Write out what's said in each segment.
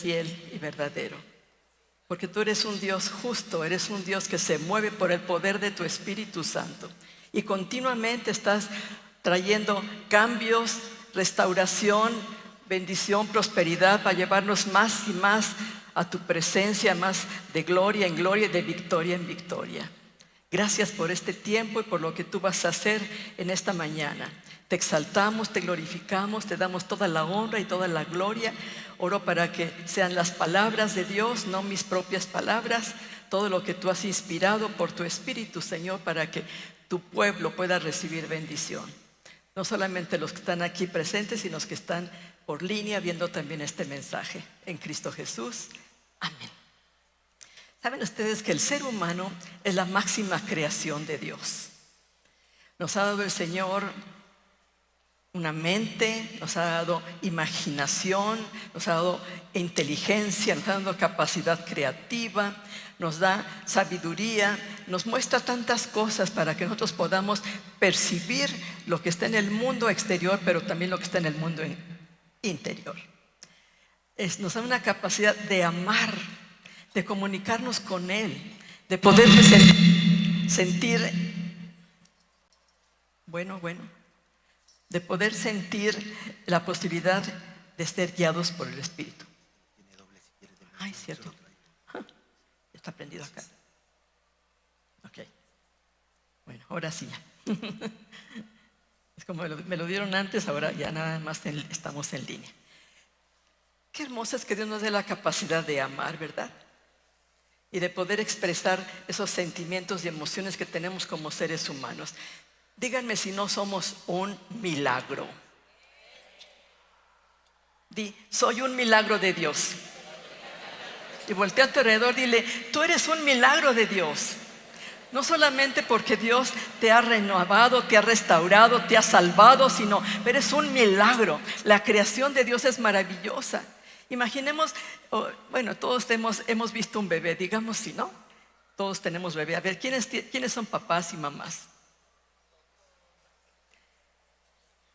fiel y verdadero, porque tú eres un Dios justo, eres un Dios que se mueve por el poder de tu Espíritu Santo y continuamente estás trayendo cambios, restauración, bendición, prosperidad para llevarnos más y más a tu presencia, más de gloria en gloria y de victoria en victoria. Gracias por este tiempo y por lo que tú vas a hacer en esta mañana. Te exaltamos, te glorificamos, te damos toda la honra y toda la gloria. Oro para que sean las palabras de Dios, no mis propias palabras, todo lo que tú has inspirado por tu Espíritu, Señor, para que tu pueblo pueda recibir bendición. No solamente los que están aquí presentes, sino los que están por línea viendo también este mensaje. En Cristo Jesús. Amén. ¿Saben ustedes que el ser humano es la máxima creación de Dios? Nos ha dado el Señor una mente, nos ha dado imaginación, nos ha dado inteligencia, nos ha dado capacidad creativa, nos da sabiduría, nos muestra tantas cosas para que nosotros podamos percibir lo que está en el mundo exterior, pero también lo que está en el mundo interior. Nos da una capacidad de amar, de comunicarnos con Él, de poder sentir, de poder sentir la posibilidad de ser guiados por el Espíritu. Ay, cierto. Está prendido acá. Ok. Bueno, ahora sí ya. Es como me lo dieron antes, ahora ya nada más estamos en línea. Qué hermoso es que Dios nos dé la capacidad de amar, ¿verdad? Y de poder expresar esos sentimientos y emociones que tenemos como seres humanos. Díganme si no somos un milagro. Di, soy un milagro de Dios. Y voltea a tu alrededor, dile, tú eres un milagro de Dios. No solamente porque Dios te ha renovado, te ha restaurado, te ha salvado, sino eres un milagro. La creación de Dios es maravillosa. Imaginemos, bueno, todos hemos visto un bebé, digamos si no, todos tenemos bebé. A ver, ¿quiénes son papás y mamás?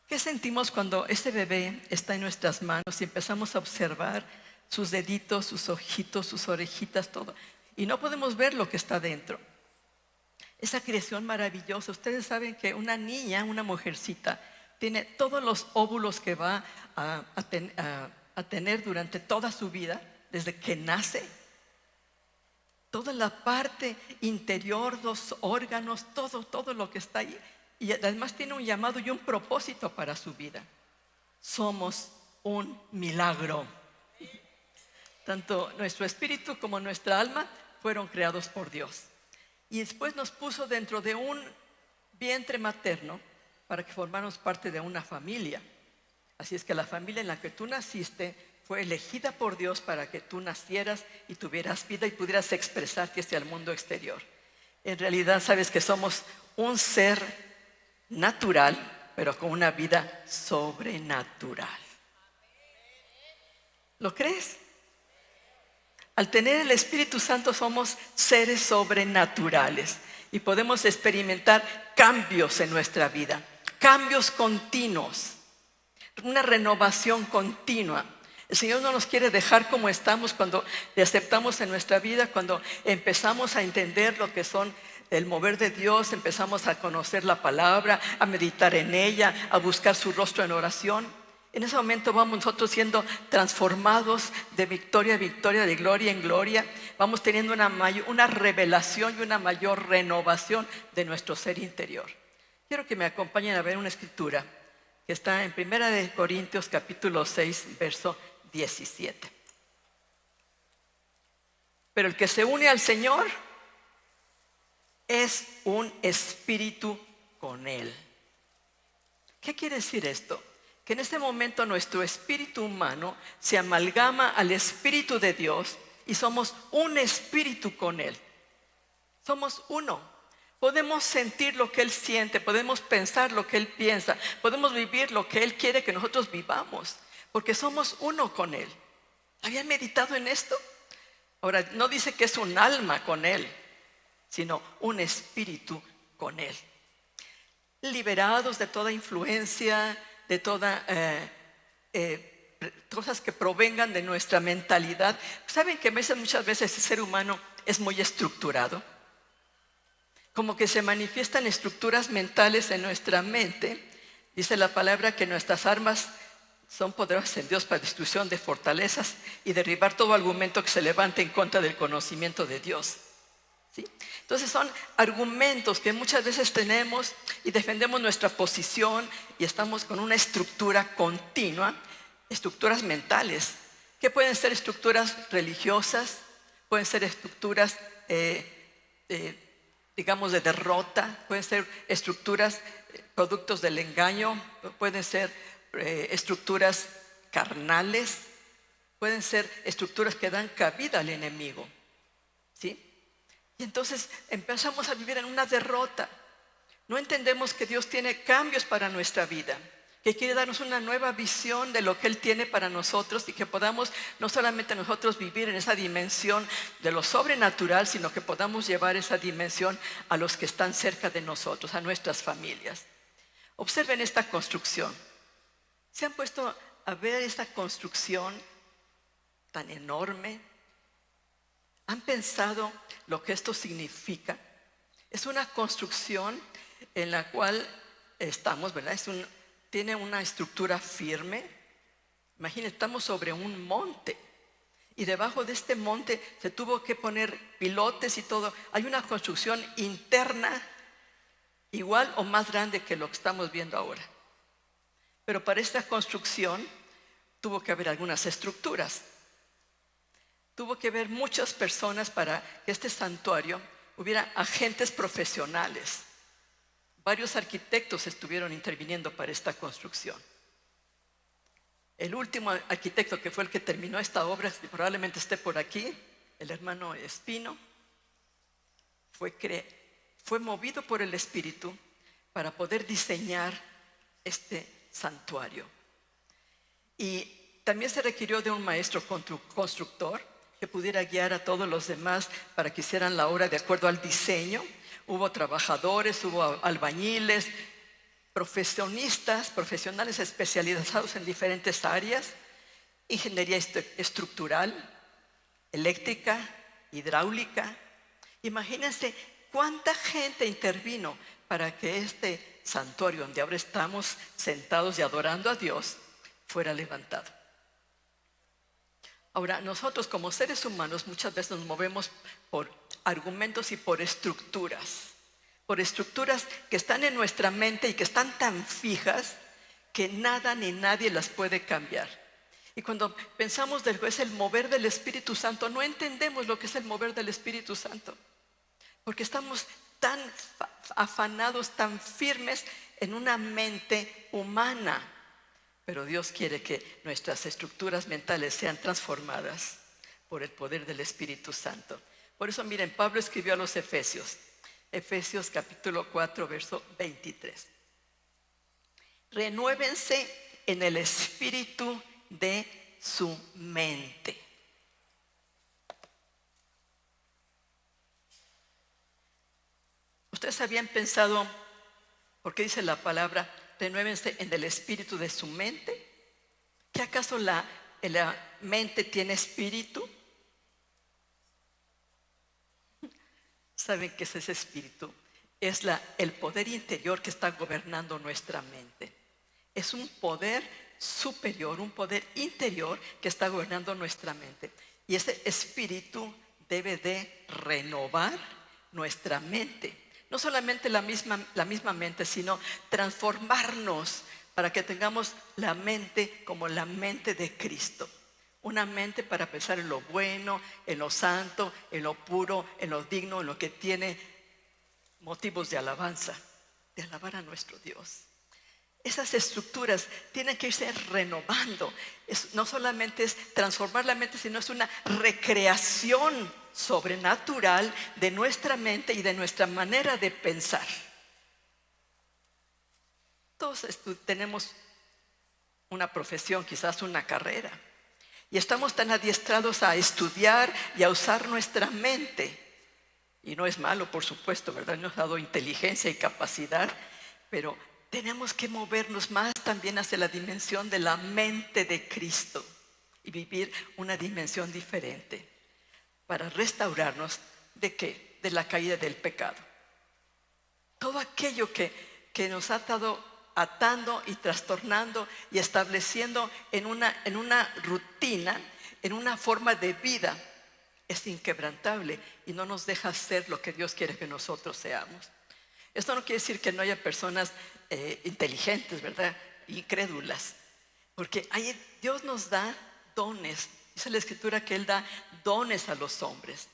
¿Qué sentimos cuando ese bebé está en nuestras manos y empezamos a observar sus deditos, sus ojitos, sus orejitas, todo? Y no podemos ver lo que está dentro. Esa creación maravillosa. Ustedes saben que una niña, una mujercita, tiene todos los óvulos que va a tener durante toda su vida, desde que nace. Toda la parte interior, los órganos, todo lo que está ahí. Y además tiene un llamado y un propósito para su vida. Somos un milagro. Tanto nuestro espíritu como nuestra alma fueron creados por Dios. Y después nos puso dentro de un vientre materno para que formáramos parte de una familia. Así es que la familia en la que tú naciste fue elegida por Dios para que tú nacieras y tuvieras vida y pudieras expresarte hacia el mundo exterior. En realidad sabes que somos un ser natural, pero con una vida sobrenatural. ¿Lo crees? Al tener el Espíritu Santo somos seres sobrenaturales y podemos experimentar cambios en nuestra vida, cambios continuos, una renovación continua. El Señor no nos quiere dejar como estamos cuando le aceptamos en nuestra vida, cuando empezamos a entender lo que son el mover de Dios, empezamos a conocer la palabra, a meditar en ella, a buscar su rostro en oración. En ese momento vamos nosotros siendo transformados de victoria a victoria, de gloria en gloria. Vamos teniendo una revelación y una mayor renovación de nuestro ser interior. Quiero que me acompañen a ver una escritura que está en 1 Corintios capítulo 6, verso 17. Pero el que se une al Señor es un espíritu con Él. ¿Qué quiere decir esto? Que en este momento nuestro espíritu humano se amalgama al Espíritu de Dios y somos un espíritu con Él. Somos uno. Podemos sentir lo que Él siente, podemos pensar lo que Él piensa, podemos vivir lo que Él quiere que nosotros vivamos, porque somos uno con Él. ¿Habían meditado en esto? Ahora, no dice que es un alma con Él, sino un espíritu con Él. Liberados de toda influencia, de toda cosas que provengan de nuestra mentalidad. ¿Saben que muchas veces el ser humano es muy estructurado? Como que se manifiestan estructuras mentales en nuestra mente. Dice la palabra que nuestras armas son poderosas en Dios para destrucción de fortalezas y derribar todo argumento que se levante en contra del conocimiento de Dios. ¿Sí? Entonces son argumentos que muchas veces tenemos y defendemos nuestra posición y estamos con una estructura continua, estructuras mentales, que pueden ser estructuras religiosas, pueden ser estructuras, digamos, de derrota, pueden ser estructuras, productos del engaño, pueden ser estructuras carnales, pueden ser estructuras que dan cabida al enemigo, ¿sí? Y entonces empezamos a vivir en una derrota. No entendemos que Dios tiene cambios para nuestra vida, que quiere darnos una nueva visión de lo que Él tiene para nosotros y que podamos no solamente nosotros vivir en esa dimensión de lo sobrenatural, sino que podamos llevar esa dimensión a los que están cerca de nosotros, a nuestras familias. Observen esta construcción. ¿Se han puesto a ver esta construcción tan enorme? ¿Han pensado lo que esto significa? Es una construcción en la cual estamos, ¿verdad? Tiene una estructura firme. Imaginen, estamos sobre un monte y debajo de este monte se tuvo que poner pilotes y todo. Hay una construcción interna igual o más grande que lo que estamos viendo ahora. Pero para esta construcción tuvo que haber algunas estructuras. Tuvo que haber muchas personas para que este santuario hubiera agentes profesionales. Varios arquitectos estuvieron interviniendo para esta construcción. El último arquitecto que fue el que terminó esta obra, probablemente esté por aquí, el hermano Espino, fue movido por el Espíritu para poder diseñar este santuario. Y también se requirió de un maestro constructor que pudiera guiar a todos los demás para que hicieran la obra de acuerdo al diseño. Hubo trabajadores, hubo albañiles, profesionales especializados en diferentes áreas, ingeniería estructural, eléctrica, hidráulica. Imagínense cuánta gente intervino para que este santuario donde ahora estamos sentados y adorando a Dios fuera levantado. Ahora, nosotros como seres humanos muchas veces nos movemos por argumentos y por estructuras que están en nuestra mente y que están tan fijas que nada ni nadie las puede cambiar. Y cuando pensamos de lo que es el mover del Espíritu Santo, no entendemos lo que es el mover del Espíritu Santo, porque estamos tan afanados, tan firmes en una mente humana. Pero Dios quiere que nuestras estructuras mentales sean transformadas por el poder del Espíritu Santo. Por eso miren, Pablo escribió a los Efesios capítulo 4, verso 23. Renuévense en el espíritu de su mente. ¿Ustedes habían pensado, por qué dice la palabra, renuévense en el espíritu de su mente? ¿Que acaso la mente tiene espíritu? ¿Saben qué es ese espíritu? Es el poder interior que está gobernando nuestra mente. Es un poder superior, un poder interior que está gobernando nuestra mente. Y ese espíritu debe de renovar nuestra mente. No solamente la misma mente, sino transformarnos para que tengamos la mente como la mente de Cristo. Una mente para pensar en lo bueno, en lo santo, en lo puro, en lo digno, en lo que tiene motivos de alabanza, de alabar a nuestro Dios. Esas estructuras tienen que irse renovando. No solamente es transformar la mente, sino es una recreación sobrenatural de nuestra mente y de nuestra manera de pensar. Todos tenemos una profesión, quizás una carrera, y estamos tan adiestrados a estudiar y a usar nuestra mente. Y no es malo, por supuesto, ¿verdad? Nos ha dado inteligencia y capacidad, pero tenemos que movernos más también hacia la dimensión de la mente de Cristo y vivir una dimensión diferente para restaurarnos ¿de qué? De la caída del pecado. Todo aquello que nos ha estado atando y trastornando y estableciendo en una rutina, en una forma de vida, es inquebrantable y no nos deja ser lo que Dios quiere que nosotros seamos. Esto no quiere decir que no haya personas inteligentes, ¿verdad? Incrédulas. Porque Dios nos da dones. Dice la Escritura que Él da dones a los hombres.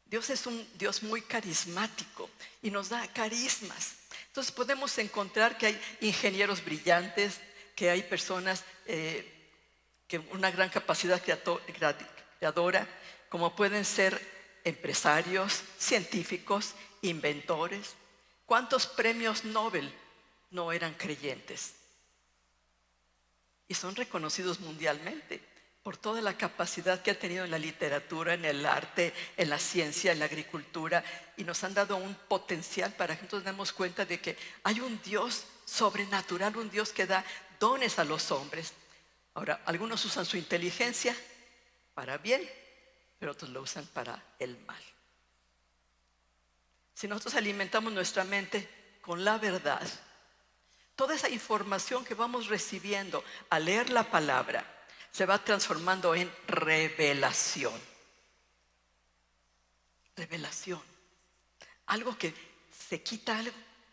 Dios es un Dios muy carismático y nos da carismas. Entonces podemos encontrar que hay ingenieros brillantes, que hay personas que una gran capacidad creadora, como pueden ser empresarios, científicos, inventores. ¿Cuántos premios Nobel no eran creyentes? Y son reconocidos mundialmente por toda la capacidad que ha tenido en la literatura, en el arte, en la ciencia, en la agricultura, y nos han dado un potencial para que nosotros nos demos cuenta de que hay un Dios sobrenatural, un Dios que da dones a los hombres. Ahora, algunos usan su inteligencia para bien, pero otros lo usan para el mal. Si nosotros alimentamos nuestra mente con la verdad, toda esa información que vamos recibiendo al leer la palabra se va transformando en revelación. Revelación. Algo que se quita, algo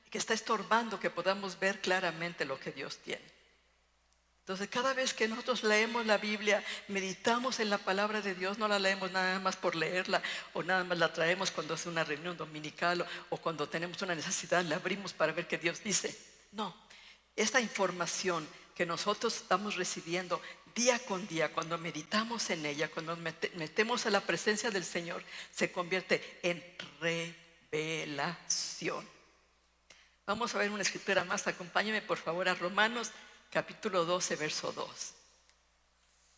que está estorbando que podamos ver claramente lo que Dios tiene. Entonces, cada vez que nosotros leemos la Biblia, meditamos en la palabra de Dios, no la leemos nada más por leerla, o nada más la traemos cuando es una reunión dominical, o cuando tenemos una necesidad, la abrimos para ver qué Dios dice. No, esta información que nosotros estamos recibiendo día con día, cuando meditamos en ella, cuando metemos a la presencia del Señor, se convierte en revelación. Vamos a ver una escritura más. Acompáñeme por favor a Romanos capítulo 12, verso 2.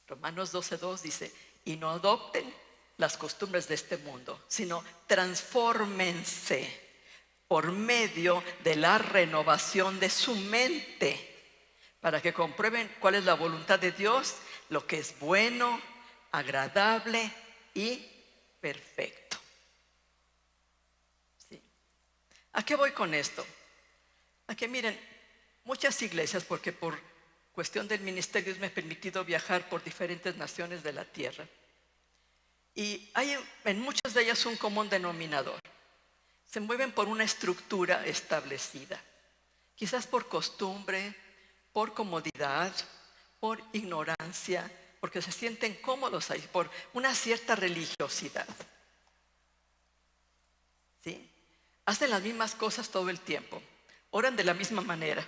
Romanos 12, 2 dice: y no adopten las costumbres de este mundo, sino transfórmense por medio de la renovación de su mente, para que comprueben cuál es la voluntad de Dios, lo que es bueno, agradable y perfecto. ¿Sí? ¿A qué voy con esto? A que miren, muchas iglesias, porque por cuestión del ministerio Dios me ha permitido viajar por diferentes naciones de la tierra, y hay en muchas de ellas un común denominador. Se mueven por una estructura establecida, quizás por costumbre, por comodidad, por ignorancia, porque se sienten cómodos ahí, por una cierta religiosidad. ¿Sí? Hacen las mismas cosas todo el tiempo, oran de la misma manera,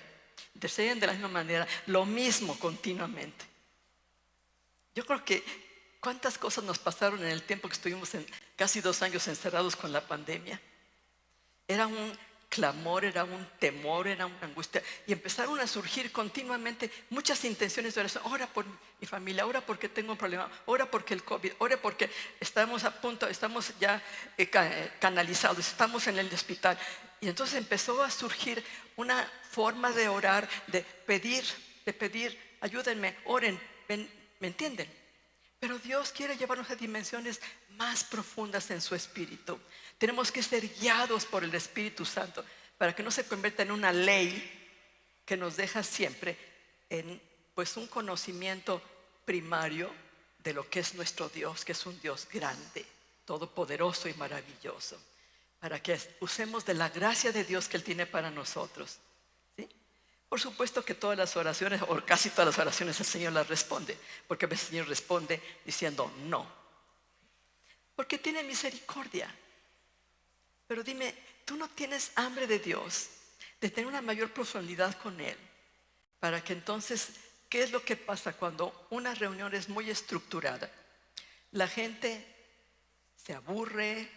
interceden de la misma manera, lo mismo continuamente. Yo creo que cuántas cosas nos pasaron en el tiempo que estuvimos casi 2 años encerrados con la pandemia. Era un clamor, era un temor, era una angustia, y empezaron a surgir continuamente muchas intenciones de oración. Ora por mi familia, ora porque tengo un problema, ora porque el COVID, ora porque estamos a punto, estamos ya canalizados, estamos en el hospital. Y entonces empezó a surgir una forma de orar, de pedir, ayúdenme, oren, ¿me entienden? Pero Dios quiere llevarnos a dimensiones más profundas en su espíritu. Tenemos que ser guiados por el Espíritu Santo para que no se convierta en una ley que nos deja siempre en un conocimiento primario de lo que es nuestro Dios, que es un Dios grande, todopoderoso y maravilloso, para que usemos de la gracia de Dios que Él tiene para nosotros. ¿Sí? Por supuesto que todas las oraciones, o casi todas las oraciones, el Señor las responde, porque a veces el Señor responde diciendo no, porque tiene misericordia. Pero dime, ¿tú no tienes hambre de Dios, de tener una mayor profundidad con Él? Para que entonces, ¿qué es lo que pasa cuando una reunión es muy estructurada? La gente se aburre,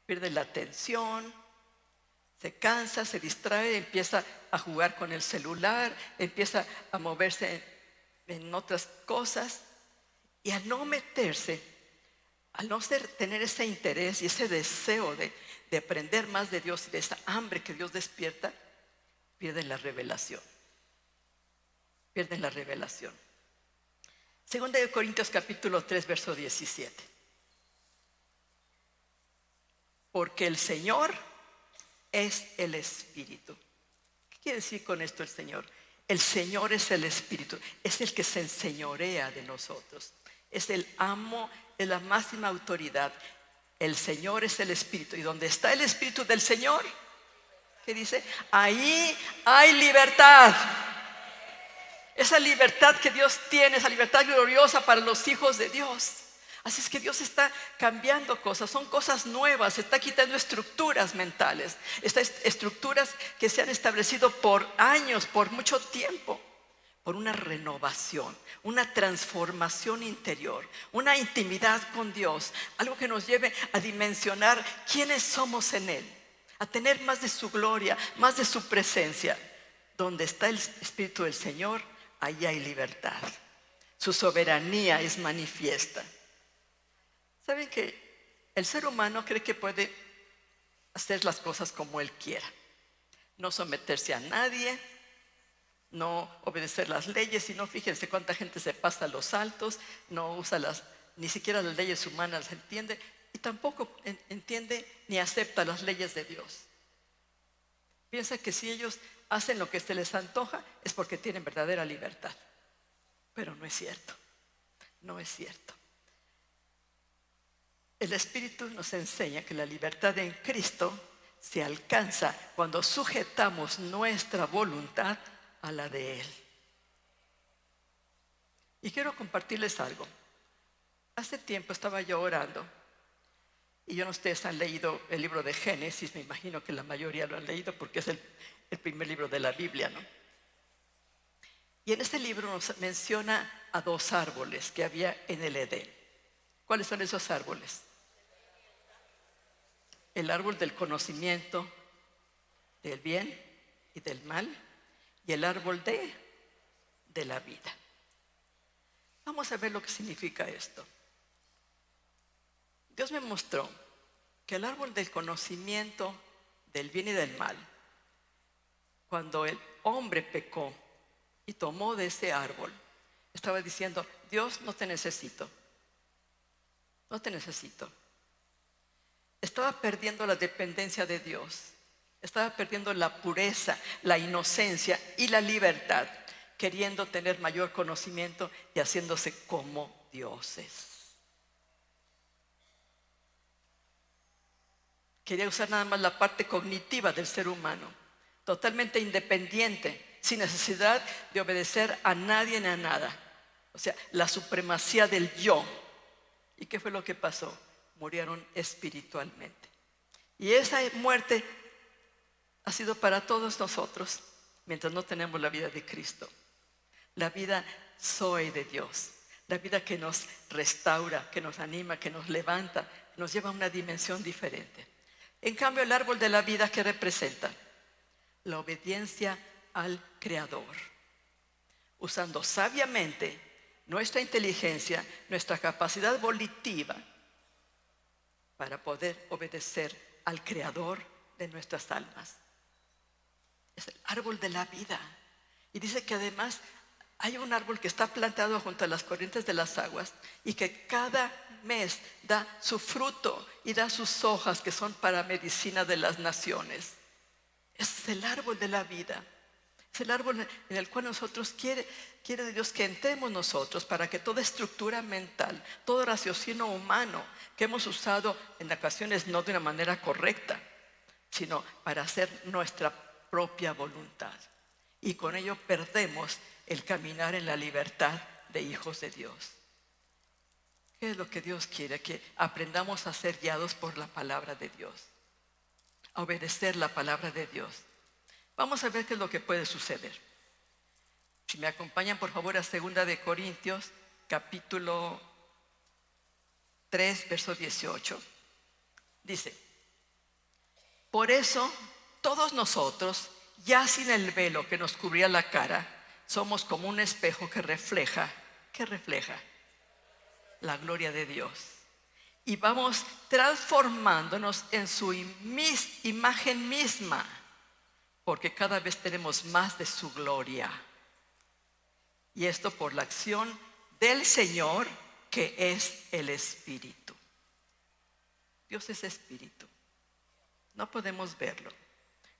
pierde la atención, se cansa, se distrae, empieza a jugar con el celular, empieza a moverse en otras cosas, y al no meterse, al no tener ese interés y ese deseo de aprender más de Dios y de esa hambre que Dios despierta, pierden la revelación. Pierden la revelación. Segunda de Corintios capítulo 3, verso 17. Porque el Señor es el Espíritu. ¿Qué quiere decir con esto el Señor? El Señor es el Espíritu, es el que se enseñorea de nosotros. Es el amo, es la máxima autoridad. El Señor es el Espíritu. Y donde está el Espíritu del Señor, ¿qué dice? Ahí hay libertad. Esa libertad que Dios tiene, esa libertad gloriosa para los hijos de Dios. Así es que Dios está cambiando cosas, son cosas nuevas, está quitando estructuras mentales, estas estructuras que se han establecido por años, por mucho tiempo, por una renovación, una transformación interior, una intimidad con Dios, algo que nos lleve a dimensionar quiénes somos en Él, a tener más de su gloria, más de su presencia. Donde está el Espíritu del Señor, ahí hay libertad. Su soberanía es manifiesta. ¿Saben que el ser humano cree que puede hacer las cosas como él quiera? No someterse a nadie, no obedecer las leyes, y no, fíjense cuánta gente se pasa a los altos, no usa ni siquiera las leyes humanas entiende, y tampoco entiende ni acepta las leyes de Dios. Piensa que si ellos hacen lo que se les antoja es porque tienen verdadera libertad, pero no es cierto, no es cierto. El Espíritu nos enseña que la libertad en Cristo se alcanza cuando sujetamos nuestra voluntad a la de Él. Y quiero compartirles algo. Hace tiempo estaba yo orando, y yo no sé si ustedes han leído el libro de Génesis, me imagino que la mayoría lo han leído porque es el primer libro de la Biblia, ¿no? Y en este libro nos menciona a 2 árboles que había en el Edén. ¿Cuáles son esos árboles? El árbol del conocimiento del bien y del mal, y el árbol de la vida. Vamos a ver lo que significa esto. Dios me mostró que el árbol del conocimiento del bien y del mal, cuando el hombre pecó y tomó de ese árbol, estaba diciendo: Dios, no te necesito, no te necesito. Estaba perdiendo la dependencia de Dios, estaba perdiendo la pureza, la inocencia y la libertad, queriendo tener mayor conocimiento y haciéndose como dioses. Quería usar nada más la parte cognitiva del ser humano, totalmente independiente, sin necesidad de obedecer a nadie ni a nada. O sea, la supremacía del yo. ¿Y qué fue lo que pasó? Murieron espiritualmente. Y esa muerte ha sido para todos nosotros mientras no tenemos la vida de Cristo. La vida Zoe de Dios, la vida que nos restaura, que nos anima, que nos levanta, nos lleva a una dimensión diferente. En cambio, el árbol de la vida, ¿qué representa? La obediencia al Creador, usando sabiamente nuestra inteligencia, nuestra capacidad volitiva para poder obedecer al Creador de nuestras almas. Es el árbol de la vida. Y dice que además hay un árbol que está plantado junto a las corrientes de las aguas y que cada mes da su fruto y da sus hojas, que son para medicina de las naciones. Es el árbol de la vida. Es el árbol en el cual nosotros quiere Dios que entremos nosotros, para que toda estructura mental, todo raciocinio humano que hemos usado en ocasiones no de una manera correcta, sino para hacer nuestra propia voluntad, y con ello perdemos el caminar en la libertad de hijos de Dios. ¿Qué es lo que Dios quiere? Que aprendamos a ser guiados por la palabra de Dios, a obedecer la palabra de Dios. Vamos a ver qué es lo que puede suceder. Si me acompañan por favor a 2 de Corintios capítulo 3 verso 18. Dice: por eso todos nosotros, ya sin el velo que nos cubría la cara, somos como un espejo que refleja la gloria de Dios, y vamos transformándonos en su imagen misma porque cada vez tenemos más de su gloria. Y esto por la acción del Señor, que es el Espíritu. Dios es Espíritu. No podemos verlo.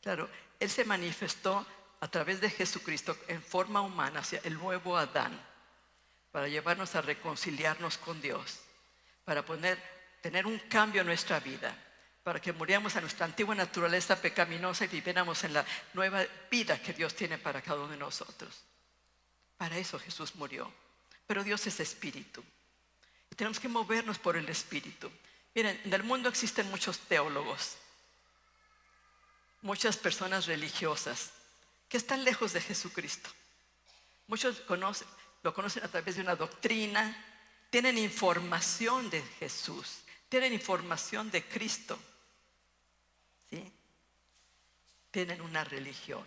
Claro, Él se manifestó a través de Jesucristo en forma humana hacia el nuevo Adán, para llevarnos a reconciliarnos con Dios, para tener un cambio en nuestra vida, para que muriéramos a nuestra antigua naturaleza pecaminosa y viviéramos en la nueva vida que Dios tiene para cada uno de nosotros. Para eso Jesús murió. Pero Dios es Espíritu. Y tenemos que movernos por el Espíritu. Miren, en el mundo existen muchos teólogos, muchas personas religiosas que están lejos de Jesucristo. Muchos lo conocen a través de una doctrina, tienen información de Jesús, tienen información de Cristo, ¿sí? Tienen una religión.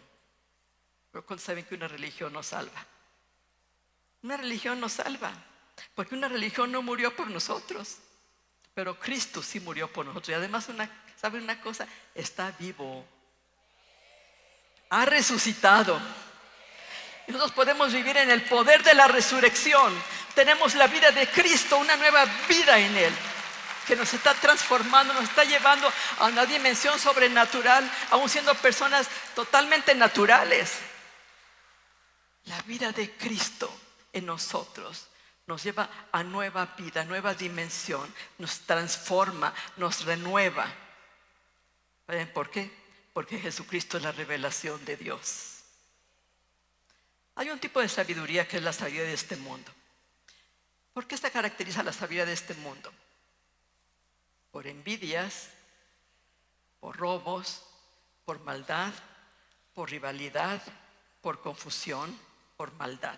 Pero ¿cuántos saben que una religión no salva? Una religión no salva, porque una religión no murió por nosotros, pero Cristo sí murió por nosotros. Y además, ¿saben una cosa? Está vivo, ha resucitado. Y nosotros podemos vivir en el poder de la resurrección. Tenemos la vida de Cristo, una nueva vida en Él, que nos está transformando, nos está llevando a una dimensión sobrenatural, aún siendo personas totalmente naturales. La vida de Cristo en nosotros nos lleva a nueva vida, nueva dimensión, nos transforma, nos renueva. ¿Saben por qué? Porque Jesucristo es la revelación de Dios. Hay un tipo de sabiduría que es la sabiduría de este mundo. ¿Por qué se caracteriza la sabiduría de este mundo? Por envidias, por robos, por maldad, por rivalidad, por confusión, por maldad.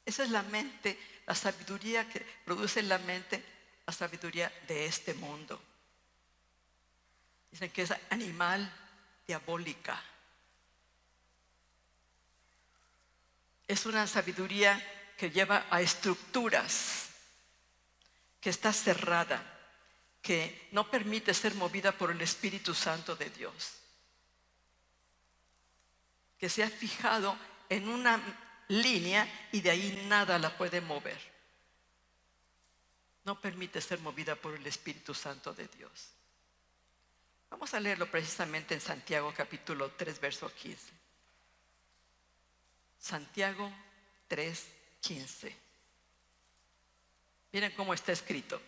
Esa es la mente, la sabiduría que produce en la mente, la sabiduría de este mundo. Dicen que es animal, diabólica. Es una sabiduría que lleva a estructuras, que está cerrada, que no permite ser movida por el Espíritu Santo de Dios, que se ha fijado en una línea y de ahí nada la puede mover. No permite ser movida por el Espíritu Santo de Dios. Vamos a leerlo precisamente en Santiago capítulo 3, verso 15. Santiago 3:15. Miren cómo está escrito.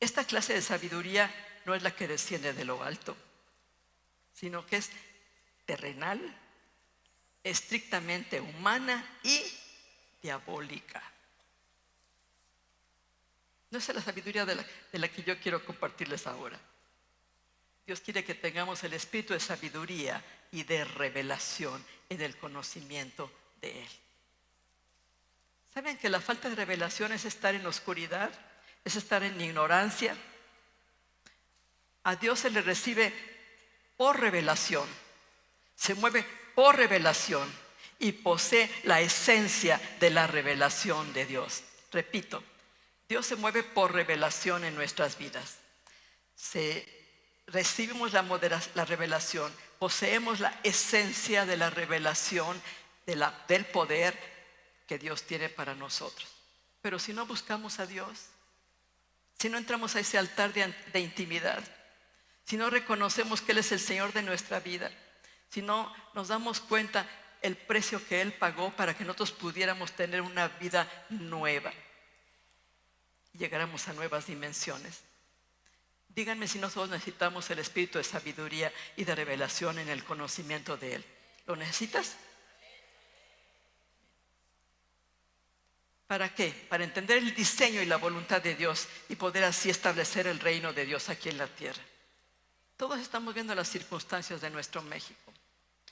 Esta clase de sabiduría no es la que desciende de lo alto, sino que es terrenal, estrictamente humana y diabólica. No es la sabiduría de la que yo quiero compartirles ahora. Dios quiere que tengamos el espíritu de sabiduría y de revelación en el conocimiento de Él. ¿Saben que la falta de revelación es estar en oscuridad? Es estar en ignorancia. A Dios se le recibe por revelación, se mueve por revelación y posee la esencia de la revelación de Dios. Repito, Dios se mueve por revelación en nuestras vidas. Recibimos la revelación, poseemos la esencia de la revelación del poder que Dios tiene para nosotros. Pero si no buscamos a Dios, si no entramos a ese altar de intimidad, si no reconocemos que Él es el Señor de nuestra vida, si no nos damos cuenta el precio que Él pagó para que nosotros pudiéramos tener una vida nueva y llegáramos a nuevas dimensiones. Díganme si nosotros necesitamos el espíritu de sabiduría y de revelación en el conocimiento de Él. ¿Lo necesitas? ¿Para qué? Para entender el diseño y la voluntad de Dios y poder así establecer el reino de Dios aquí en la tierra. Todos estamos viendo las circunstancias de nuestro México.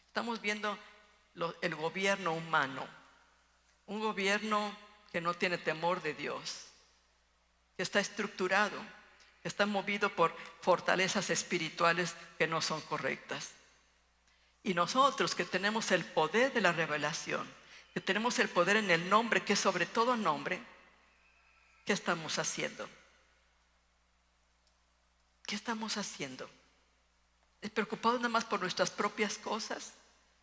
Estamos viendo el gobierno humano, un gobierno que no tiene temor de Dios, que está estructurado, que está movido por fortalezas espirituales que no son correctas. Y nosotros que tenemos el poder de la revelación, que tenemos el poder en el nombre que es sobre todo nombre, ¿qué estamos haciendo? ¿Qué estamos haciendo? ¿Es preocupado nada más por nuestras propias cosas?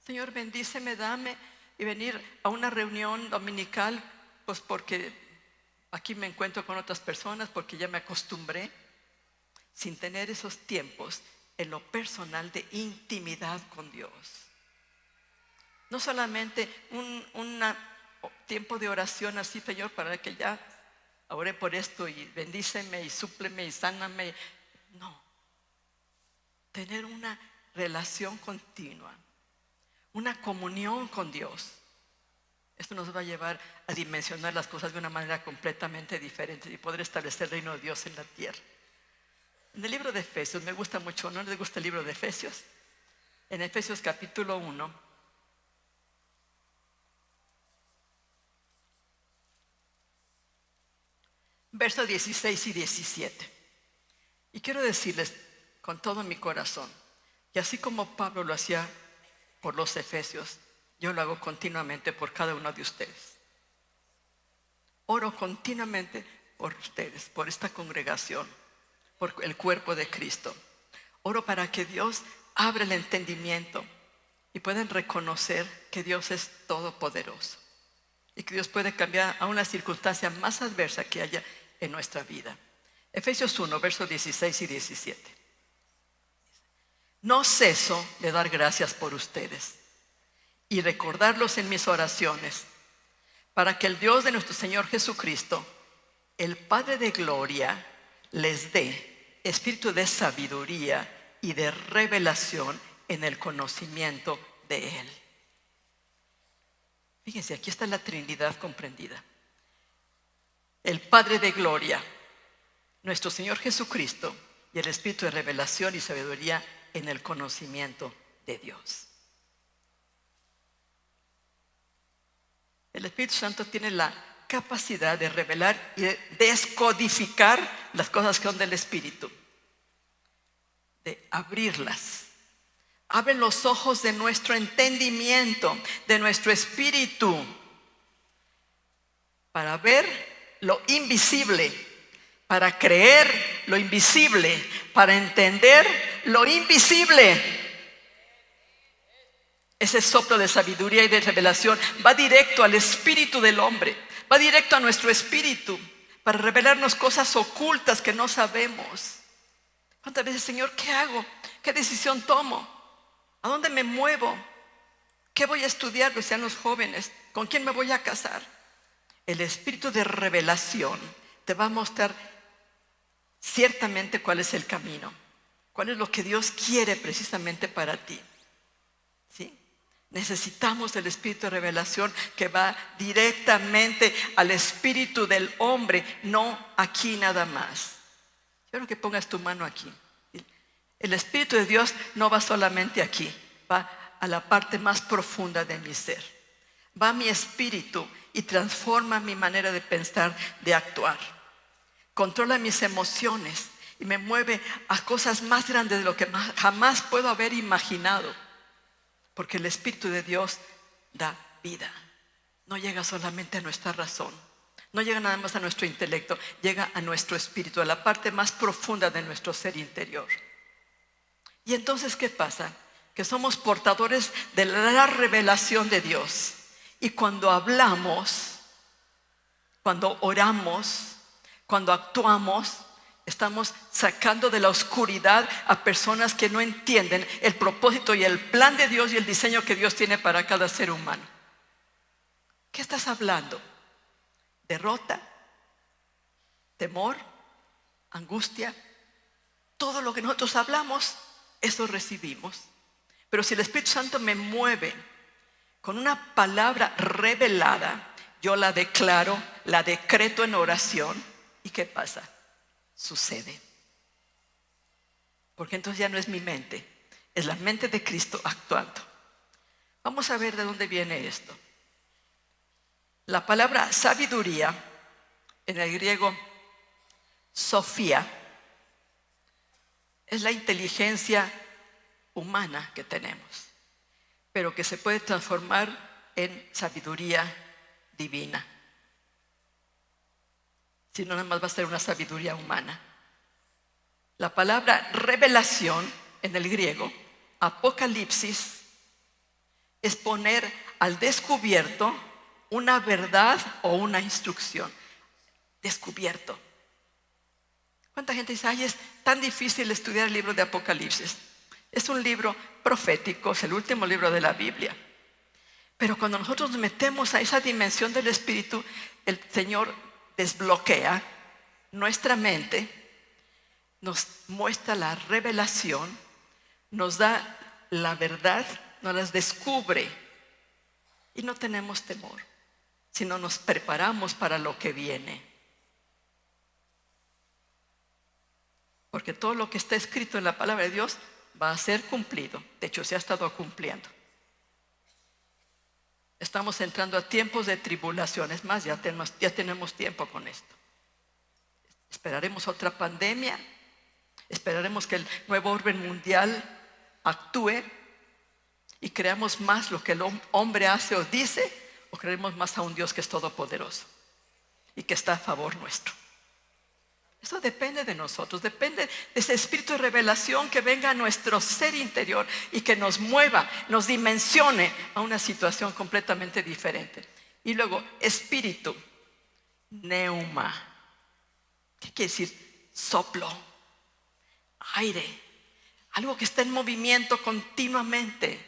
Señor, bendíceme, dame, y venir a una reunión dominical, pues porque aquí me encuentro con otras personas, porque ya me acostumbré, sin tener esos tiempos en lo personal de intimidad con Dios. No solamente un tiempo de oración así, Señor, para que ya oré por esto y bendíceme y súpleme y sáname. No, tener una relación continua, una comunión con Dios. Esto nos va a llevar a dimensionar las cosas de una manera completamente diferente y poder establecer el reino de Dios en la tierra. En el libro de Efesios, me gusta mucho, ¿no les gusta el libro de Efesios? En Efesios capítulo 1, versos 16 y 17. Y quiero decirles con todo mi corazón, que así como Pablo lo hacía por los efesios, yo lo hago continuamente por cada uno de ustedes. Oro continuamente por ustedes, por esta congregación, por el cuerpo de Cristo. Oro para que Dios abra el entendimiento y puedan reconocer que Dios es todopoderoso y que Dios puede cambiar a una circunstancia más adversa que haya en nuestra vida. Efesios 1, versos 16 y 17. No ceso de dar gracias por ustedes y recordarlos en mis oraciones, para que el Dios de nuestro Señor Jesucristo, el Padre de gloria, les dé espíritu de sabiduría y de revelación en el conocimiento de Él. Fíjense, aquí está la Trinidad comprendida. El Padre de gloria, nuestro Señor Jesucristo, y el espíritu de revelación y sabiduría en el conocimiento de Dios. El Espíritu Santo tiene la capacidad de revelar y de descodificar las cosas que son del Espíritu, de abrirlas. Abre los ojos de nuestro entendimiento, de nuestro espíritu, para ver lo invisible, para creer lo invisible, para entender lo invisible. Ese soplo de sabiduría y de revelación va directo al espíritu del hombre, va directo a nuestro espíritu para revelarnos cosas ocultas que no sabemos. ¿Cuántas veces, Señor, qué hago? ¿Qué decisión tomo? ¿A dónde me muevo? ¿Qué voy a estudiar? Pues sean los jóvenes. ¿Con quién me voy a casar? El espíritu de revelación te va a mostrar ciertamente cuál es el camino, cuál es lo que Dios quiere precisamente para ti. ¿Sí? Necesitamos el espíritu de revelación que va directamente al espíritu del hombre, no aquí nada más. Quiero que pongas tu mano aquí. El espíritu de Dios no va solamente aquí, va a la parte más profunda de mi ser. Va a mi espíritu y transforma mi manera de pensar, de actuar. Controla mis emociones y me mueve a cosas más grandes de lo que jamás puedo haber imaginado. Porque el Espíritu de Dios da vida. No llega solamente a nuestra razón, no llega nada más a nuestro intelecto, llega a nuestro espíritu, a la parte más profunda de nuestro ser interior. Y entonces, ¿qué pasa? Que somos portadores de la revelación de Dios. Y cuando hablamos, cuando oramos, cuando actuamos, estamos sacando de la oscuridad a personas que no entienden el propósito y el plan de Dios y el diseño que Dios tiene para cada ser humano. ¿Qué estás hablando? ¿Derrota? ¿Temor? ¿Angustia? Todo lo que nosotros hablamos, eso recibimos. Pero si el Espíritu Santo me mueve con una palabra revelada, yo la declaro, la decreto en oración. ¿Y qué pasa? Sucede. Porque entonces ya no es mi mente, es la mente de Cristo actuando. Vamos a ver de dónde viene esto. La palabra sabiduría, en el griego sofía, es la inteligencia humana que tenemos, pero que se puede transformar en sabiduría divina. Si no, nada más va a ser una sabiduría humana. La palabra revelación en el griego, apocalipsis, es poner al descubierto una verdad o una instrucción. Descubierto. ¿Cuánta gente dice, ay, es tan difícil estudiar el libro de Apocalipsis? Es un libro profético, es el último libro de la Biblia. Pero cuando nosotros nos metemos a esa dimensión del Espíritu, el Señor desbloquea nuestra mente, nos muestra la revelación, nos da la verdad, nos las descubre y no tenemos temor, sino nos preparamos para lo que viene. Porque todo lo que está escrito en la palabra de Dios va a ser cumplido. De hecho, se ha estado cumpliendo. Estamos entrando a tiempos de tribulaciones más, ya tenemos tiempo con esto. Esperaremos otra pandemia, esperaremos que el nuevo orden mundial actúe y creamos más lo que el hombre hace o dice, o creemos más a un Dios que es todopoderoso y que está a favor nuestro. Eso depende de nosotros, depende de ese espíritu de revelación que venga a nuestro ser interior y que nos mueva, nos dimensione a una situación completamente diferente. Y luego, espíritu, neuma. ¿Qué quiere decir? Soplo, aire, algo que está en movimiento continuamente.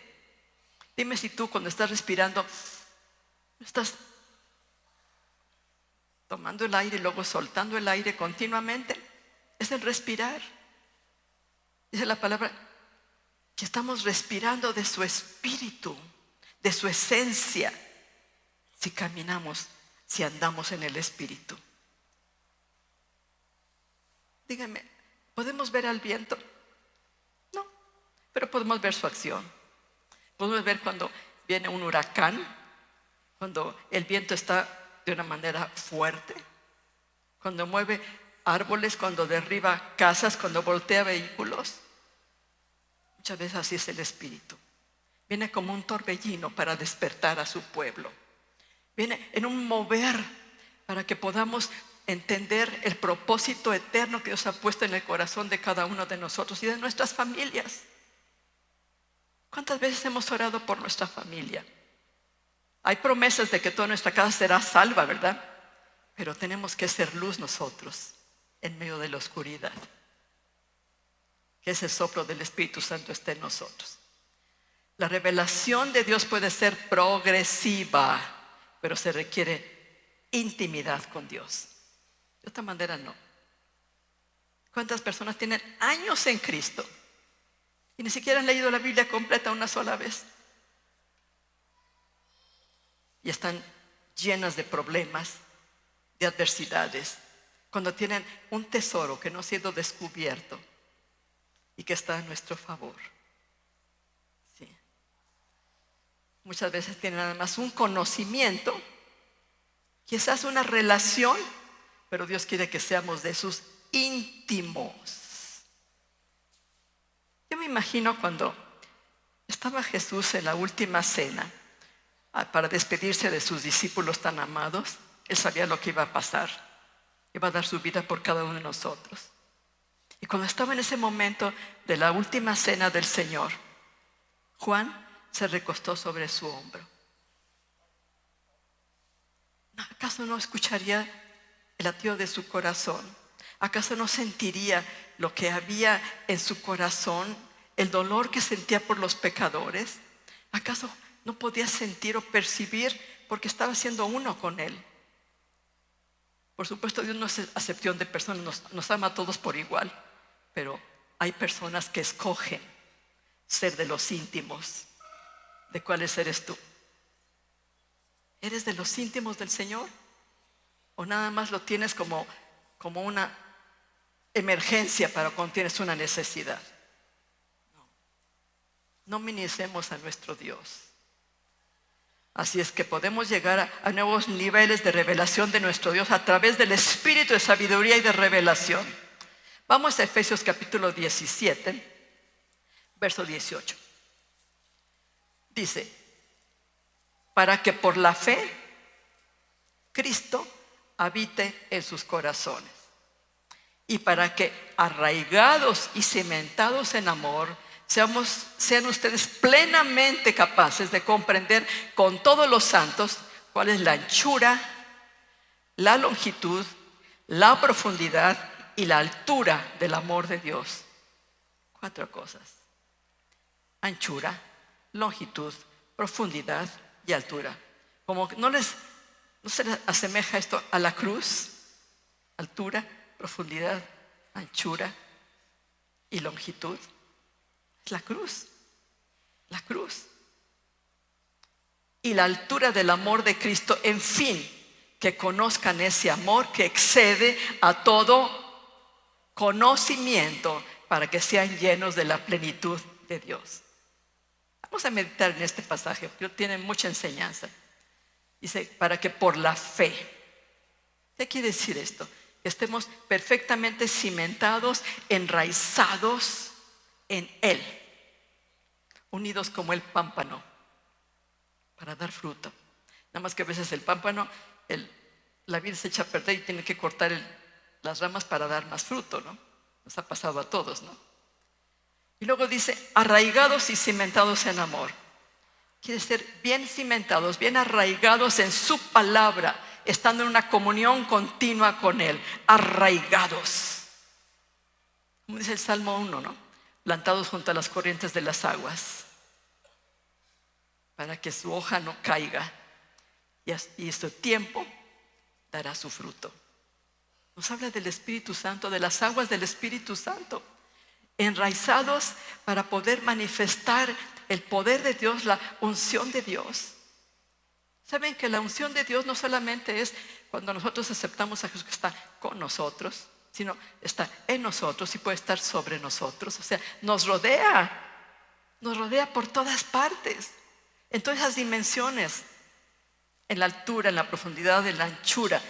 Dime si tú cuando estás respirando, estás tomando el aire y luego soltando el aire continuamente. Es el respirar. Dice la palabra que estamos respirando de su espíritu, de su esencia, si caminamos, si andamos en el espíritu. Díganme, ¿podemos ver al viento? No, pero podemos ver su acción. Podemos ver cuando viene un huracán, cuando el viento está de una manera fuerte, cuando mueve árboles, cuando derriba casas, cuando voltea vehículos. Muchas veces así es el espíritu. Viene como un torbellino para despertar a su pueblo. Viene en un mover para que podamos entender el propósito eterno que Dios ha puesto en el corazón de cada uno de nosotros y de nuestras familias. ¿Cuántas veces hemos orado por nuestra familia? Hay promesas de que toda nuestra casa será salva, ¿verdad? Pero tenemos que ser luz nosotros en medio de la oscuridad. Que ese soplo del Espíritu Santo esté en nosotros. La revelación de Dios puede ser progresiva, pero se requiere intimidad con Dios. De otra manera no. ¿Cuántas personas tienen años en Cristo y ni siquiera han leído la Biblia completa una sola vez? Y están llenas de problemas, de adversidades, cuando tienen un tesoro que no ha sido descubierto y que está a nuestro favor. Sí. Muchas veces tienen además un conocimiento, quizás una relación, pero Dios quiere que seamos de sus íntimos. Yo me imagino cuando estaba Jesús en la última cena, para despedirse de sus discípulos tan amados. Él sabía lo que iba a pasar. Iba a dar su vida por cada uno de nosotros. Y cuando estaba en ese momento de la última cena del Señor, Juan se recostó sobre su hombro. ¿Acaso no escucharía el latido de su corazón? ¿Acaso no sentiría lo que había en su corazón, el dolor que sentía por los pecadores? ¿Acaso no podía sentir o percibir porque estaba siendo uno con Él? Por supuesto, Dios no es acepción de personas, nos ama a todos por igual, pero hay personas que escogen ser de los íntimos. ¿De cuáles eres tú? ¿Eres de los íntimos del Señor? ¿O nada más lo tienes como una emergencia para cuando tienes una necesidad? No minimicemos a nuestro Dios. Así es que podemos llegar a nuevos niveles de revelación de nuestro Dios a través del espíritu de sabiduría y de revelación. Vamos a Efesios capítulo 17, verso 18. Dice, para que por la fe Cristo habite en sus corazones y para que arraigados y cimentados en amor Sean ustedes plenamente capaces de comprender con todos los santos cuál es la anchura, la longitud, la profundidad y la altura del amor de Dios. 4 cosas: anchura, longitud, profundidad y altura. Como que no se les asemeja esto a la cruz: altura, profundidad, anchura y longitud. Es la cruz, la cruz. Y la altura del amor de Cristo, en fin, que conozcan ese amor que excede a todo conocimiento, para que sean llenos de la plenitud de Dios. Vamos a meditar en este pasaje, porque tiene mucha enseñanza. Dice, para que por la fe. ¿Qué quiere decir esto? Que estemos perfectamente cimentados, enraizados en Él, unidos como el pámpano para dar fruto. Nada más que a veces el pámpano, la vid se echa a perder y tiene que cortar las ramas para dar más fruto, ¿no? Nos ha pasado a todos, ¿no? Y luego dice, arraigados y cimentados en amor. Quiere ser bien cimentados, bien arraigados en su palabra, estando en una comunión continua con Él. Arraigados. Como dice el Salmo 1, ¿no? Plantados junto a las corrientes de las aguas, para que su hoja no caiga, y su tiempo dará su fruto. Nos habla del Espíritu Santo, de las aguas del Espíritu Santo, enraizados para poder manifestar el poder de Dios, la unción de Dios. Saben que la unción de Dios no solamente es cuando nosotros aceptamos a Jesús, que está con nosotros, sino está en nosotros y puede estar sobre nosotros. O sea, nos rodea por todas partes, en todas esas dimensiones, en la altura, en la profundidad, en la anchura.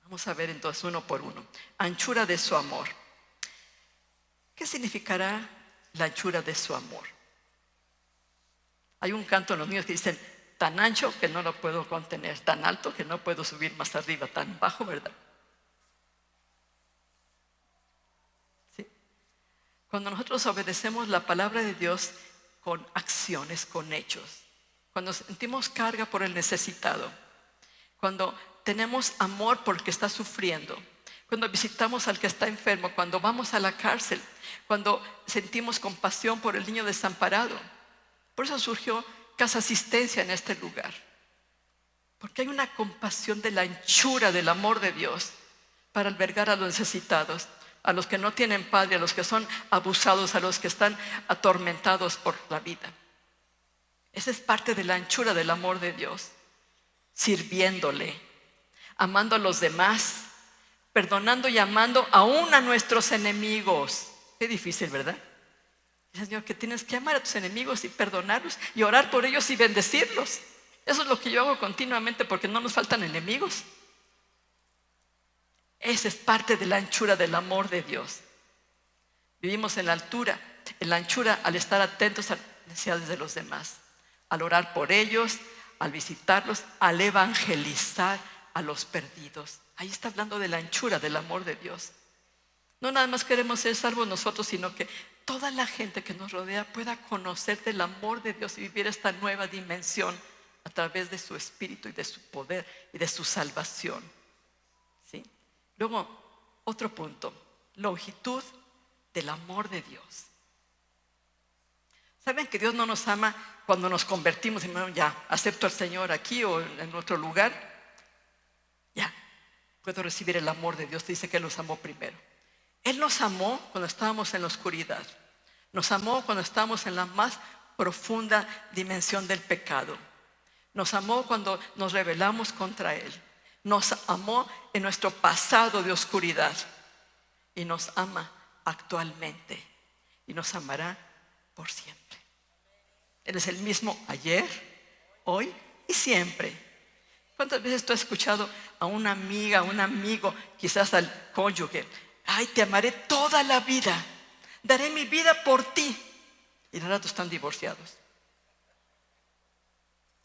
Vamos a ver entonces uno por uno. Anchura de su amor. ¿Qué significará la anchura de su amor? Hay un canto en los niños que dicen, tan ancho que no lo puedo contener, tan alto que no puedo subir más arriba, tan bajo, ¿verdad? ¿Sí? Cuando nosotros obedecemos la palabra de Dios con acciones, con hechos, cuando sentimos carga por el necesitado, cuando tenemos amor por el que está sufriendo, cuando visitamos al que está enfermo, cuando vamos a la cárcel, cuando sentimos compasión por el niño desamparado. Por eso surgió Casa Asistencia en este lugar, porque hay una compasión de la anchura del amor de Dios para albergar a los necesitados, a los que no tienen padre, a los que son abusados, a los que están atormentados por la vida. Esa es parte de la anchura del amor de Dios. Sirviéndole, amando a los demás, perdonando y amando aún a nuestros enemigos. Qué difícil, ¿verdad? Señor, que tienes que amar a tus enemigos y perdonarlos y orar por ellos y bendecirlos. Eso es lo que yo hago continuamente, porque no nos faltan enemigos. Esa es parte de la anchura del amor de Dios. Vivimos en la altura, en la anchura, al estar atentos a las necesidades de los demás, al orar por ellos, al visitarlos, al evangelizar a los perdidos. Ahí está hablando de la anchura del amor de Dios. No nada más queremos ser salvos nosotros, sino que toda la gente que nos rodea pueda conocer del amor de Dios y vivir esta nueva dimensión a través de su espíritu y de su poder y de su salvación. ¿Sí? Luego, otro punto, longitud del amor de Dios. ¿Saben que Dios no nos ama cuando nos convertimos y bueno, ya acepto al Señor aquí o en otro lugar? Ya, puedo recibir el amor de Dios. Dice que Él nos amó primero. Él nos amó cuando estábamos en la oscuridad. Nos amó cuando estábamos en la más profunda dimensión del pecado. Nos amó cuando nos rebelamos contra Él. Nos amó en nuestro pasado de oscuridad. Y nos ama actualmente. Y nos amará por siempre. Él es el mismo ayer, hoy y siempre. ¿Cuántas veces tú has escuchado a una amiga, a un amigo, quizás al cónyuge? Ay, te amaré toda la vida, daré mi vida por ti. Y al rato están divorciados.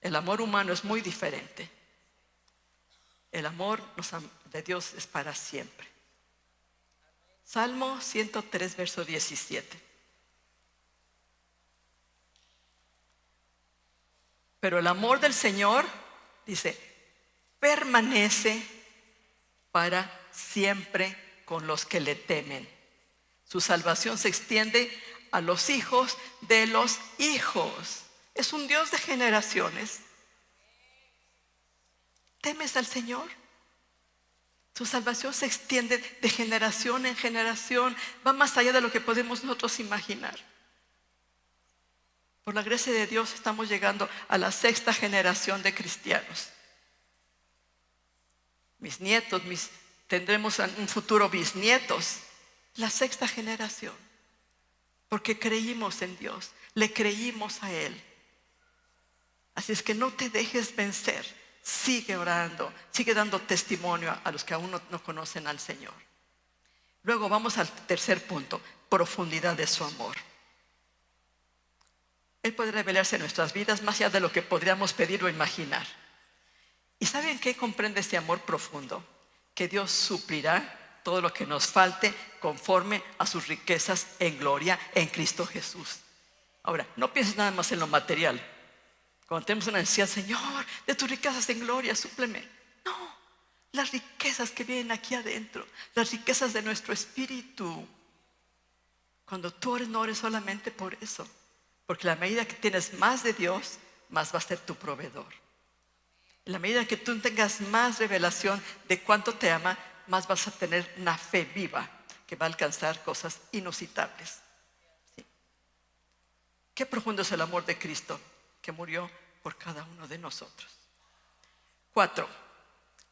El amor humano es muy diferente. El amor de Dios es para siempre. Salmo 103, verso 17. Pero el amor del Señor, dice, permanece para siempre con los que le temen. Su salvación se extiende a los hijos de los hijos. Es un Dios de generaciones. ¿Temes al Señor? Su salvación se extiende de generación en generación. Va más allá de lo que podemos nosotros imaginar. Por la gracia de Dios estamos llegando a la 6ª generación de cristianos. Mis nietos, tendremos en un futuro bisnietos. La 6ª generación. Porque creímos en Dios, le creímos a Él. Así es que no te dejes vencer. Sigue orando, sigue dando testimonio a los que aún no conocen al Señor. Luego vamos al tercer punto, profundidad de su amor. Él puede revelarse en nuestras vidas más allá de lo que podríamos pedir o imaginar. ¿Y saben qué comprende este amor profundo? Que Dios suplirá todo lo que nos falte conforme a sus riquezas en gloria en Cristo Jesús. Ahora, no pienses nada más en lo material. Cuando tenemos una necesidad, Señor, de tus riquezas en gloria, súpleme. No, las riquezas que vienen aquí adentro, las riquezas de nuestro espíritu. Cuando tú ores, no ores solamente por eso. Porque la medida que tienes más de Dios, más va a ser tu proveedor. En la medida que tú tengas más revelación de cuánto te ama, más vas a tener una fe viva que va a alcanzar cosas inusitables. ¿Sí? Qué profundo es el amor de Cristo que murió por cada uno de nosotros. 4.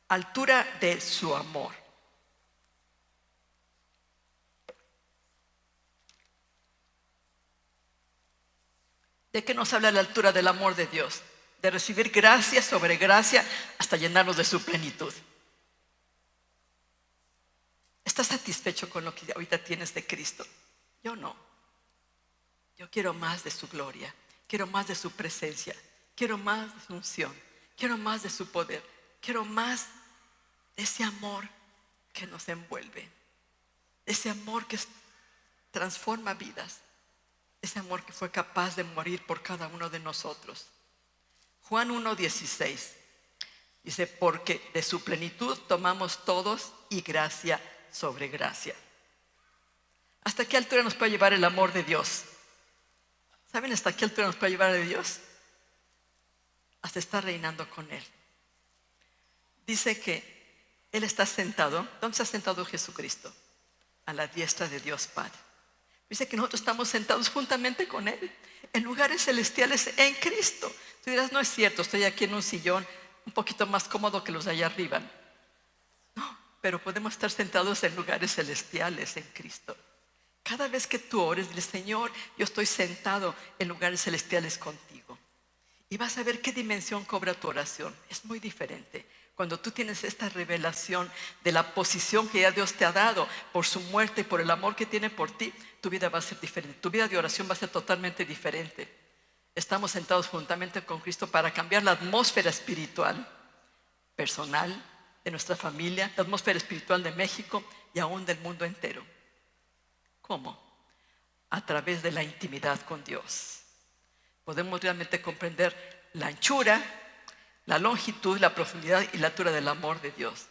Altura de su amor. ¿De qué nos habla la altura del amor de Dios? De recibir gracia sobre gracia hasta llenarnos de su plenitud. ¿Estás satisfecho con lo que ahorita tienes de Cristo? Yo no. Yo quiero más de su gloria. Quiero más de su presencia. Quiero más de su unción. Quiero más de su poder. Quiero más de ese amor que nos envuelve. De ese amor que transforma vidas. Ese amor que fue capaz de morir por cada uno de nosotros. Juan 1:16 dice, porque de su plenitud tomamos todos y gracia sobre gracia. ¿Hasta qué altura nos puede llevar el amor de Dios? ¿Saben hasta qué altura nos puede llevar de Dios? Hasta estar reinando con Él. Dice que Él está sentado. ¿Dónde está sentado Jesucristo? A la diestra de Dios Padre. Dice que nosotros estamos sentados juntamente con Él en lugares celestiales en Cristo. Tú dirás, no es cierto, estoy aquí en un sillón un poquito más cómodo que los de allá arriba. No, pero podemos estar sentados en lugares celestiales en Cristo. Cada vez que tú ores, dile, Señor, yo estoy sentado en lugares celestiales contigo. Y vas a ver qué dimensión cobra tu oración. Es muy diferente. Cuando tú tienes esta revelación de la posición que ya Dios te ha dado por su muerte y por el amor que tiene por ti, tu vida va a ser diferente. Tu vida de oración va a ser totalmente diferente. Estamos sentados juntamente con Cristo para cambiar la atmósfera espiritual, personal, de nuestra familia, la atmósfera espiritual de México y aún del mundo entero. ¿Cómo? A través de la intimidad con Dios. Podemos realmente comprender la anchura, la longitud, la profundidad y la altura del amor de Dios.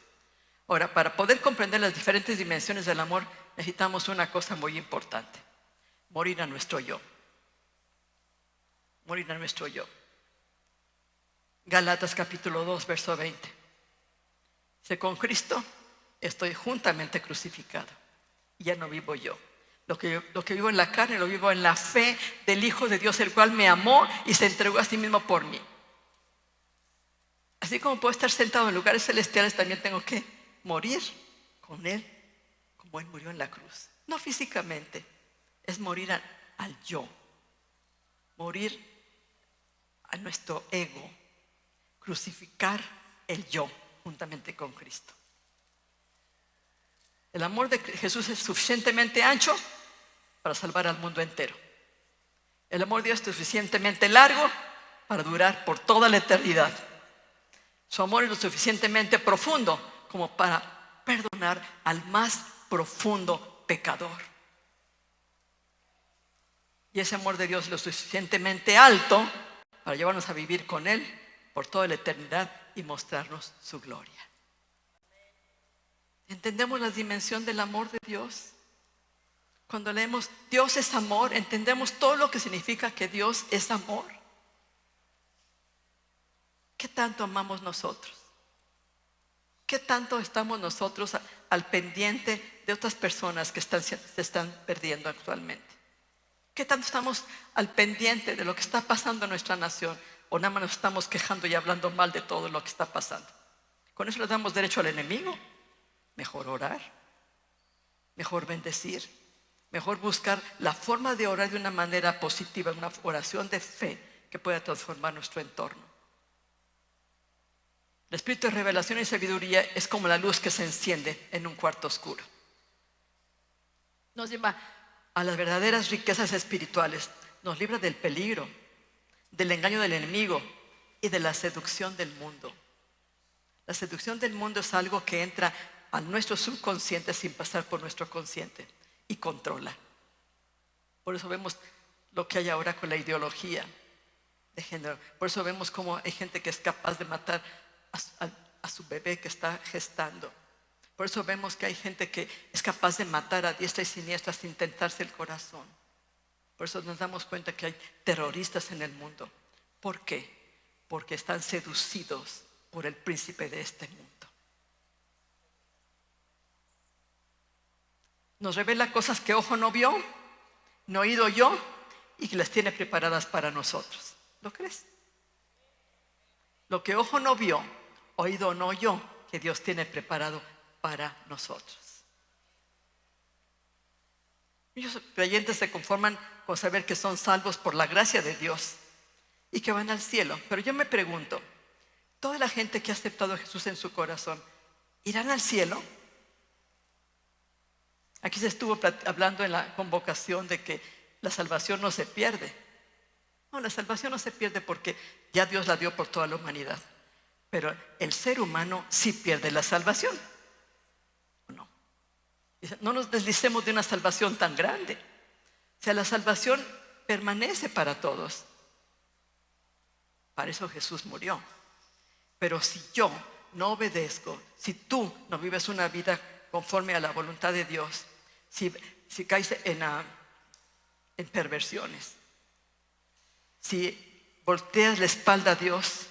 Ahora, para poder comprender las diferentes dimensiones del amor, necesitamos una cosa muy importante: morir a nuestro yo. Morir a nuestro yo. Gálatas capítulo 2, verso 20. Dice, con Cristo estoy juntamente crucificado. Y ya no vivo yo. Lo que vivo en la carne, lo vivo en la fe del Hijo de Dios, el cual me amó y se entregó a sí mismo por mí. Así como puedo estar sentado en lugares celestiales, también tengo que morir con Él, como Él murió en la cruz. No físicamente, es morir al yo. Morir a nuestro ego. Crucificar el yo juntamente con Cristo. El amor de Jesús es suficientemente ancho para salvar al mundo entero. El amor de Dios es suficientemente largo para durar por toda la eternidad. Su amor es lo suficientemente profundo como para perdonar al más profundo pecador. Y ese amor de Dios es lo suficientemente alto para llevarnos a vivir con Él por toda la eternidad y mostrarnos su gloria. ¿Entendemos la dimensión del amor de Dios? Cuando leemos Dios es amor, entendemos todo lo que significa que Dios es amor. ¿Qué tanto amamos nosotros? ¿Qué tanto estamos nosotros al pendiente de otras personas que se están perdiendo actualmente? ¿Qué tanto estamos al pendiente de lo que está pasando en nuestra nación? ¿O nada más nos estamos quejando y hablando mal de todo lo que está pasando? ¿Con eso le damos derecho al enemigo? Mejor orar, mejor bendecir, mejor buscar la forma de orar de una manera positiva, una oración de fe que pueda transformar nuestro entorno. El espíritu de revelación y sabiduría es como la luz que se enciende en un cuarto oscuro. Nos lleva a las verdaderas riquezas espirituales, nos libra del peligro, del engaño del enemigo y de la seducción del mundo. La seducción del mundo es algo que entra a nuestro subconsciente sin pasar por nuestro consciente y controla. Por eso vemos lo que hay ahora con la ideología de género. Por eso vemos cómo hay gente que es capaz de matar a su bebé que está gestando. Por eso vemos que hay gente que es capaz de matar a diestra y siniestra sin tentarse el corazón. Por eso nos damos cuenta que hay terroristas en el mundo. ¿Por qué? Porque están seducidos por el príncipe de este mundo. Nos revela cosas que ojo no vio, no oído oyó y que las tiene preparadas para nosotros. ¿Lo crees? Lo que ojo no vio, oído no oyó, que Dios tiene preparado para nosotros. Muchos creyentes se conforman con saber que son salvos por la gracia de Dios y que van al cielo. Pero yo me pregunto, ¿toda la gente que ha aceptado a Jesús en su corazón irán al cielo? Aquí se estuvo hablando en la convocación de que la salvación no se pierde. No, la salvación no se pierde porque ya Dios la dio por toda la humanidad. Pero el ser humano sí pierde la salvación. No. No nos deslicemos de una salvación tan grande. O sea, la salvación permanece para todos. Para eso Jesús murió. Pero si yo no obedezco, si tú no vives una vida conforme a la voluntad de Dios, si caes en perversiones, si volteas la espalda a Dios,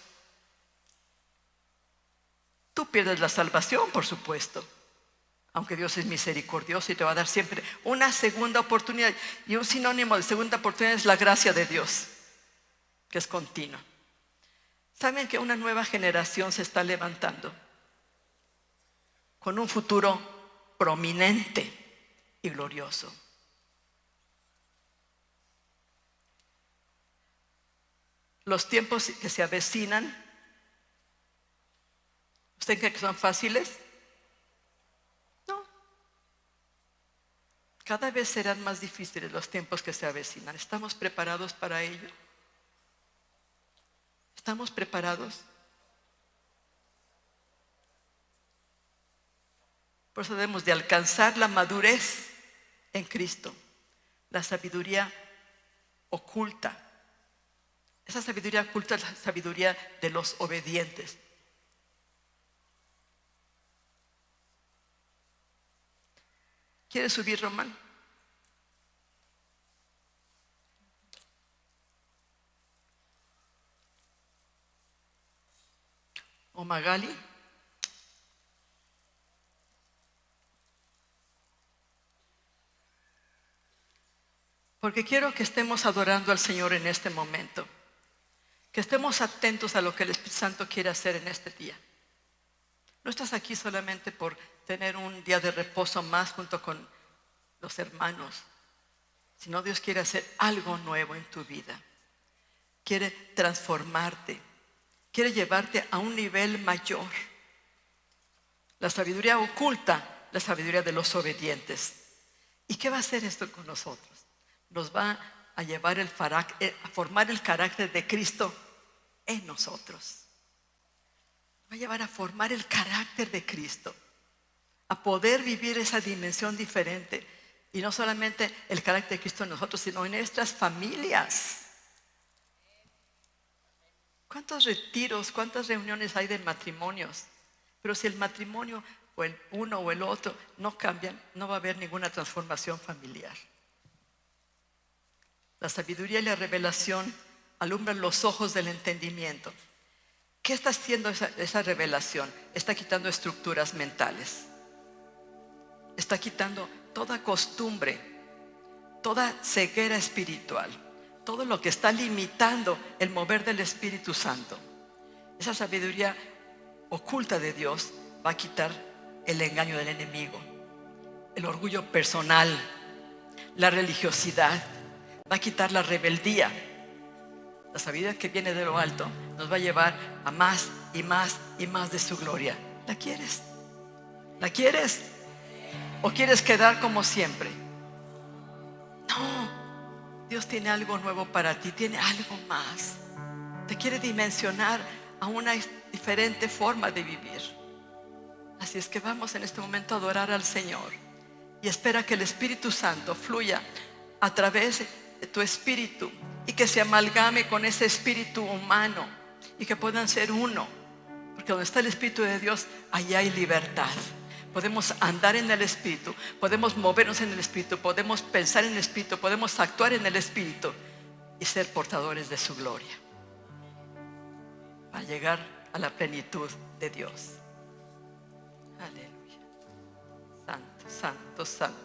tú pierdes la salvación, por supuesto. Aunque Dios es misericordioso y te va a dar siempre una segunda oportunidad. Y un sinónimo de segunda oportunidad es la gracia de Dios, que es continua. ¿Saben que una nueva generación se está levantando con un futuro prominente y glorioso? Los tiempos que se avecinan, ¿usted cree que son fáciles? No. Cada vez serán más difíciles los tiempos que se avecinan. ¿Estamos preparados para ello? ¿Estamos preparados? Por eso debemos de alcanzar la madurez en Cristo, la sabiduría oculta. Esa sabiduría oculta es la sabiduría de los obedientes. ¿Quieres subir, Román? ¿O Magali? Porque quiero que estemos adorando al Señor en este momento. Que estemos atentos a lo que el Espíritu Santo quiere hacer en este día. No estás aquí solamente por tener un día de reposo más junto con los hermanos, sino Dios quiere hacer algo nuevo en tu vida. Quiere transformarte, quiere llevarte a un nivel mayor. La sabiduría oculta, la sabiduría de los obedientes. ¿Y qué va a hacer esto con nosotros? Nos va a llevar a formar el carácter de Cristo en nosotros. Va a llevar a formar el carácter de Cristo, a poder vivir esa dimensión diferente Y no solamente el carácter de Cristo en nosotros, sino en nuestras familias. ¿Cuántos retiros, cuántas reuniones hay de matrimonios? Pero si el matrimonio o el uno o el otro no cambian, no va a haber ninguna transformación familiar. La sabiduría y la revelación alumbran los ojos del entendimiento. ¿Qué está haciendo esa revelación? Está quitando estructuras mentales. Está quitando toda costumbre, toda ceguera espiritual, todo lo que está limitando el mover del Espíritu Santo. Esa sabiduría oculta de Dios va a quitar el engaño del enemigo, el orgullo personal, la religiosidad, va a quitar la rebeldía. La sabiduría que viene de lo alto nos va a llevar a más y más y más de su gloria. ¿La quieres? ¿La quieres? ¿O quieres quedar como siempre? No, Dios tiene algo nuevo para ti, tiene algo más. Te quiere dimensionar a una diferente forma de vivir. Así es que vamos en este momento a adorar al Señor y espera que el Espíritu Santo fluya a través de tu espíritu y que se amalgame con ese espíritu humano y que puedan ser uno, porque donde está el Espíritu de Dios, allá hay libertad. Podemos andar en el Espíritu, podemos movernos en el Espíritu, podemos pensar en el Espíritu, podemos actuar en el Espíritu y ser portadores de su gloria para llegar a la plenitud de Dios. Aleluya. Santo, santo, santo.